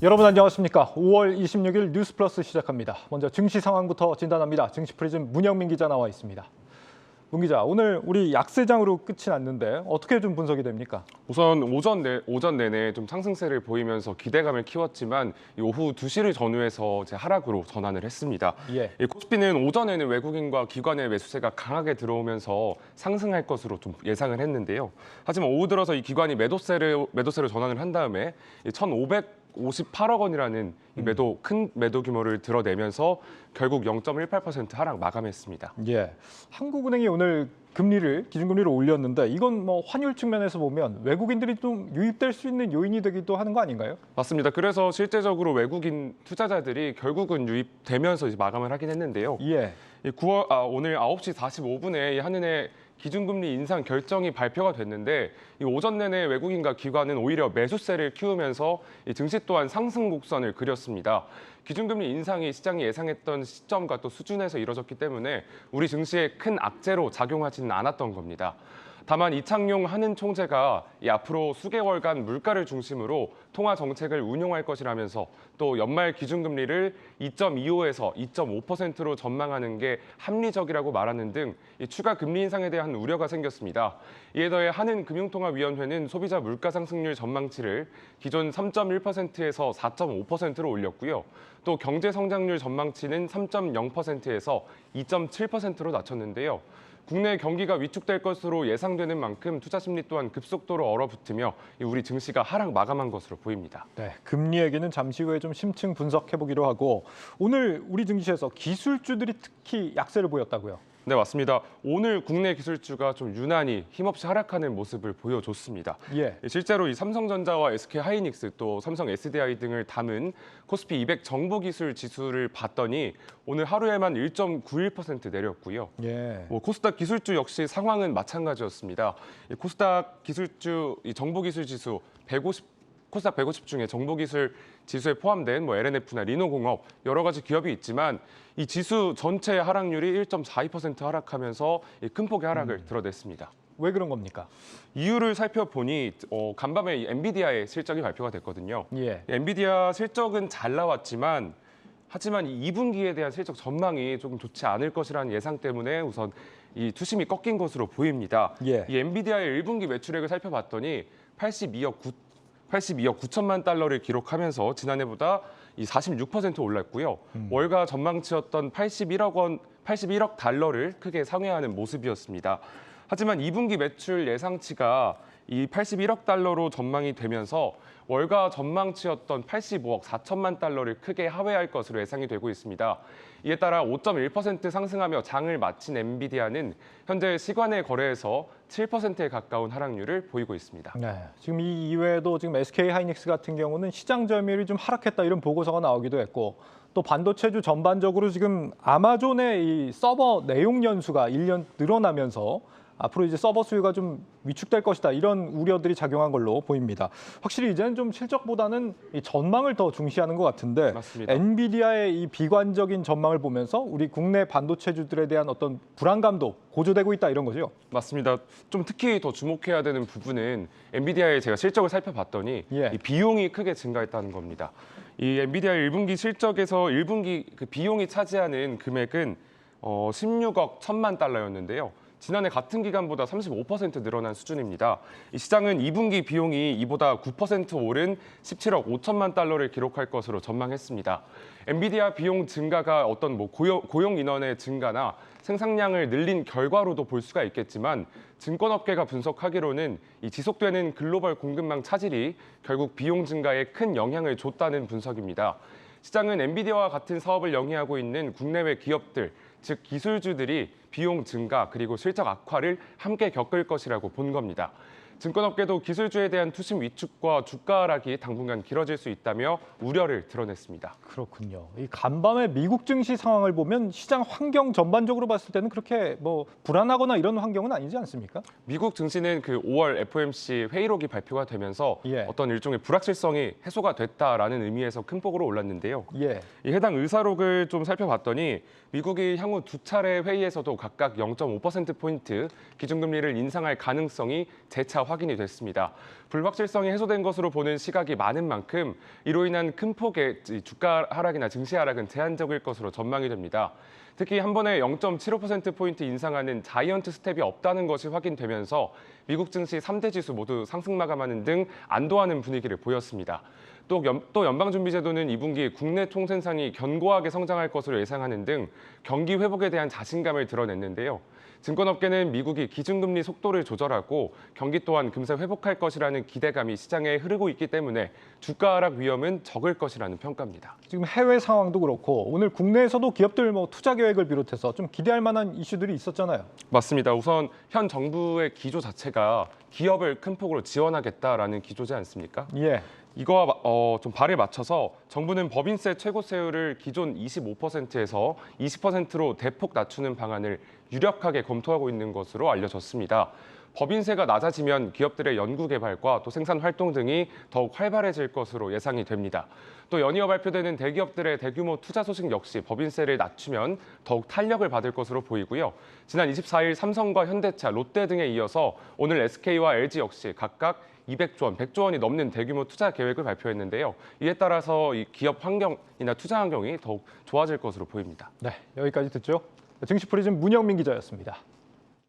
여러분 안녕하십니까? 5월 26일 뉴스플러스 시작합니다. 먼저 증시 상황부터 진단합니다. 증시프리즘 문영민 기자 나와 있습니다. 문 기자, 오늘 우리 약세장으로 끝이 났는데 어떻게 좀 분석이 됩니까? 우선 오전 내내 좀 상승세를 보이면서 기대감을 키웠지만 오후 2시를 전후해서 하락으로 전환을 했습니다. 예. 코스피는 오전에는 외국인과 기관의 매수세가 강하게 들어오면서 상승할 것으로 좀 예상을 했는데요. 하지만 오후 들어서 이 기관이 매도세로 전환을 한 다음에 1,558억 원이라는 큰 매도 규모를 드러내면서 결국 0.18% 하락 마감했습니다. 예. 한국은행이 오늘 기준금리를 올렸는데 이건 뭐 환율 측면에서 보면 외국인들이 좀 유입될 수 있는 요인이 되기도 하는 거 아닌가요? 맞습니다. 그래서 실제적으로 외국인 투자자들이 결국은 유입되면서 이제 마감을 하긴 했는데요. 예. 오늘 9시 45분에 한은의 기준금리 인상 결정이 발표가 됐는데 이 오전 내내 외국인과 기관은 오히려 매수세를 키우면서 이 증시 또한 상승 곡선을 그렸습니다. 기준금리 인상이 시장이 예상했던 시점과 또 수준에서 이뤄졌기 때문에 우리 증시에 큰 악재로 작용하지는 않았던 겁니다. 다만 이창용 한은 총재가 앞으로 수개월간 물가를 중심으로 통화 정책을 운용할 것이라면서 또 연말 기준금리를 2.25에서 2.5%로 전망하는 게 합리적이라고 말하는 등 추가 금리 인상에 대한 우려가 생겼습니다. 이에 더해 한은금융통화위원회는 소비자 물가 상승률 전망치를 기존 3.1%에서 4.5%로 올렸고요. 또 경제 성장률 전망치는 3.0%에서 2.7%로 낮췄는데요. 국내 경기가 위축될 것으로 예상되는 만큼 투자 심리 또한 급속도로 얼어붙으며 우리 증시가 하락 마감한 것으로 보입니다. 네, 금리 얘기는 잠시 후에 좀 심층 분석해 보기로 하고 오늘 우리 증시에서 기술주들이 특히 약세를 보였다고요? 네, 맞습니다. 오늘 국내 기술주가 좀 유난히 힘없이 하락하는 모습을 보여줬습니다. 예. 실제로 이 삼성전자와 SK하이닉스 또 삼성 SDI 등을 담은 코스피 200 정보기술 지수를 봤더니 오늘 하루에만 1.91% 내렸고요. 예. 코스닥 기술주 역시 상황은 마찬가지였습니다. 코스닥 기술주 정보기술 지수 150 코스닥 150 중에 정보기술 지수에 포함된 LNF나 리노공업 여러 가지 기업이 있지만 이 지수 전체 하락률이 1.42% 하락하면서 큰 폭의 하락을 드러냈습니다. 왜 그런 겁니까? 이유를 살펴보니 간밤에 엔비디아의 실적이 발표가 됐거든요. 예. 엔비디아 실적은 잘 나왔지만 하지만 이 2분기에 대한 실적 전망이 조금 좋지 않을 것이라는 예상 때문에 우선 이 투심이 꺾인 것으로 보입니다. 예. 이 엔비디아의 1분기 매출액을 살펴봤더니 82억 9천만 달러를 기록하면서 지난해보다 46% 올랐고요. 월가 전망치였던 81억 달러를 크게 상회하는 모습이었습니다. 하지만 2분기 매출 예상치가 이 81억 달러로 전망이 되면서 월가 전망치였던 85억 4천만 달러를 크게 하회할 것으로 예상이 되고 있습니다. 이에 따라 5.1% 상승하며 장을 마친 엔비디아는 현재 시간의 거래에서 7%에 가까운 하락률을 보이고 있습니다. 네, 지금 이 이외에도 지금 SK하이닉스 같은 경우는 시장 점유율이 좀 하락했다 이런 보고서가 나오기도 했고 또 반도체주 전반적으로 지금 아마존의 이 서버 내용 연수가 1년 늘어나면서 앞으로 이제 서버 수요가 좀 위축될 것이다 이런 우려들이 작용한 걸로 보입니다. 확실히 이제는 좀 실적보다는 이 전망을 더 중시하는 것 같은데 맞습니다. 엔비디아의 이 비관적인 전망을 보면서 우리 국내 반도체주들에 대한 어떤 불안감도 고조되고 있다 이런 거죠? 맞습니다. 좀 특히 더 주목해야 되는 부분은 엔비디아의 제가 실적을 살펴봤더니 예. 이 비용이 크게 증가했다는 겁니다. 이 엔비디아의 1분기 실적에서 1분기 그 비용이 차지하는 금액은 16억 1천만 달러였는데요. 지난해 같은 기간보다 35% 늘어난 수준입니다. 이 시장은 2분기 비용이 이보다 9% 오른 17억 5천만 달러를 기록할 것으로 전망했습니다. 엔비디아 비용 증가가 어떤 고용 인원의 증가나 생산량을 늘린 결과로도 볼 수가 있겠지만 증권업계가 분석하기로는 이 지속되는 글로벌 공급망 차질이 결국 비용 증가에 큰 영향을 줬다는 분석입니다. 시장은 엔비디아와 같은 사업을 영위하고 있는 국내외 기업들, 즉 기술주들이 비용 증가 그리고 실적 악화를 함께 겪을 것이라고 본 겁니다. 증권업계도 기술주에 대한 투심 위축과 주가 하락이 당분간 길어질 수 있다며 우려를 드러냈습니다. 그렇군요. 이 간밤의 미국 증시 상황을 보면 시장 환경 전반적으로 봤을 때는 그렇게 불안하거나 이런 환경은 아니지 않습니까? 미국 증시는 그 5월 FOMC 회의록이 발표가 되면서 예. 어떤 일종의 불확실성이 해소가 됐다라는 의미에서 큰 폭으로 올랐는데요. 예. 이 해당 의사록을 좀 살펴봤더니 미국이 향후 두 차례 회의에서도 각각 0.5%포인트 기준금리를 인상할 가능성이 재차 확인이 됐습니다. 불확실성이 해소된 것으로 보는 시각이 많은 만큼 이로 인한 큰 폭의 주가 하락이나 증시 하락은 제한적일 것으로 전망이 됩니다. 특히 한 번에 0.75%포인트 인상하는 자이언트 스텝이 없다는 것이 확인되면서 미국 증시 3대 지수 모두 상승 마감하는 등 안도하는 분위기를 보였습니다. 또 연방준비제도는 2분기 국내 총생산이 견고하게 성장할 것으로 예상하는 등 경기 회복에 대한 자신감을 드러냈는데요. 증권업계는 미국이 기준금리 속도를 조절하고 경기 또한 금세 회복할 것이라는 기대감이 시장에 흐르고 있기 때문에 주가 하락 위험은 적을 것이라는 평가입니다. 지금 해외 상황도 그렇고 오늘 국내에서도 기업들 투자 계획을 비롯해서 좀 기대할 만한 이슈들이 있었잖아요. 맞습니다. 우선 현 정부의 기조 자체가 기업을 큰 폭으로 지원하겠다라는 기조지 않습니까? 예. 이거와 좀 발을 맞춰서 정부는 법인세 최고세율을 기존 25%에서 20%로 대폭 낮추는 방안을 유력하게 검토하고 있는 것으로 알려졌습니다. 법인세가 낮아지면 기업들의 연구개발과 또 생산 활동 등이 더욱 활발해질 것으로 예상이 됩니다. 또 연이어 발표되는 대기업들의 대규모 투자 소식 역시 법인세를 낮추면 더욱 탄력을 받을 것으로 보이고요. 지난 24일 삼성과 현대차, 롯데 등에 이어서 오늘 SK와 LG 역시 각각 200조 원, 100조 원이 넘는 대규모 투자 계획을 발표했는데요. 이에 따라서 이 기업 환경이나 투자 환경이 더욱 좋아질 것으로 보입니다. 네, 여기까지 듣죠. 증시 프리즘 문영민 기자였습니다.